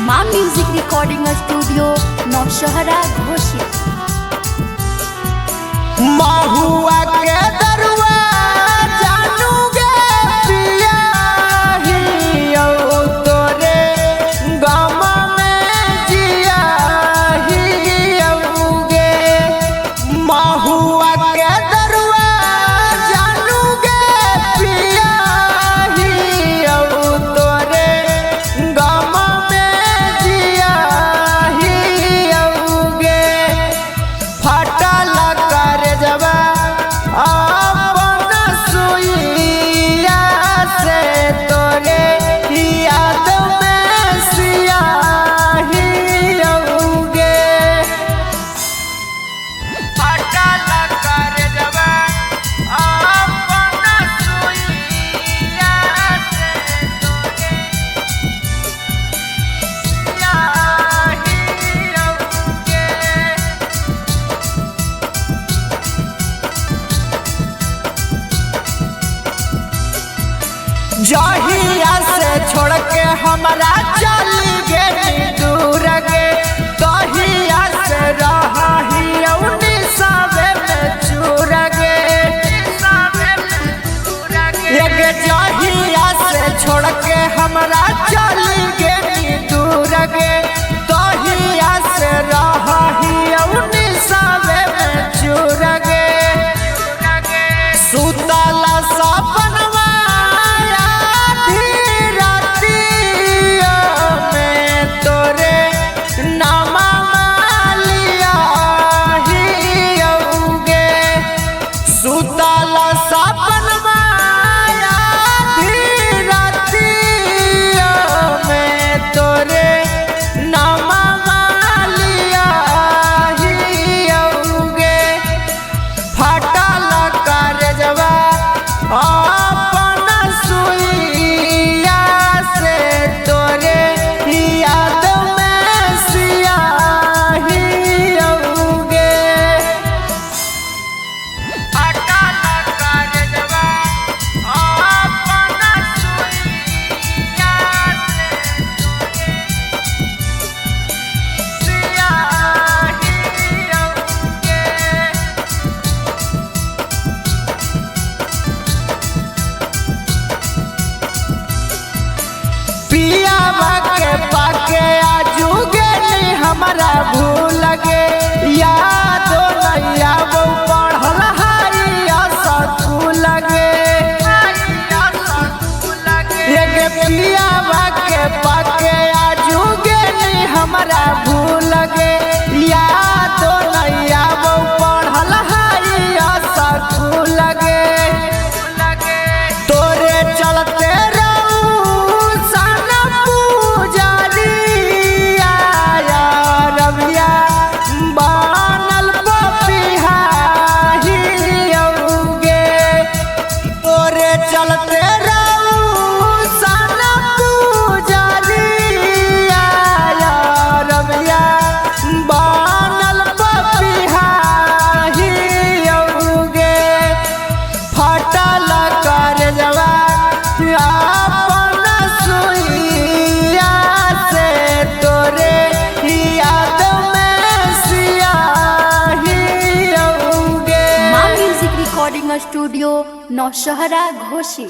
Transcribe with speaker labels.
Speaker 1: माँ Music Recording Studio Naushahra Ghoshi.
Speaker 2: महुआ के दरुआ जानूगे पिया ही तोरे गम में जिया ही औगे। महुआ के दरुआ जानूगे पिया ही तोरे गम में जिया ही औगे। फटल कर जबा अपन सुइया से तोरे याद में सियाही औगे। फटल कर जबा अपन सुइया से तोरे सियाही औगे। जहिया से छोड़ के हमरा चली गई दूर गे, तहिया से रही निसाबे में चूर गे। जहिया से छोड़ के हमरा चली गई दूर गे, तहिया से रही निसाबे में चूर गे। सुतला सपनवा सुतल सपन माया धीरतिया में तोरे नामा मालिया ही औगे। फटल कर जबा अपन सुइया से तोरे याद में सियाही औगे। पिया के पाके आजूगे नहीं हमारा भूल गे। यादो नैया वो पढ़ल हाई स्कूल गे। पिया के पाके आजूगे नहीं हमारा भूल गे। यादो नैया वो पढ़ल हाई स्कूल गे। तोरे चलते चलते रहू सन पूजलिया रबिया बनल पपिहा ही औगे। फटल कर जबा अपन सुइया से तोरे याद में सियाही औगे।
Speaker 1: Maa Music Recording Studio Naushahra Ghoshi.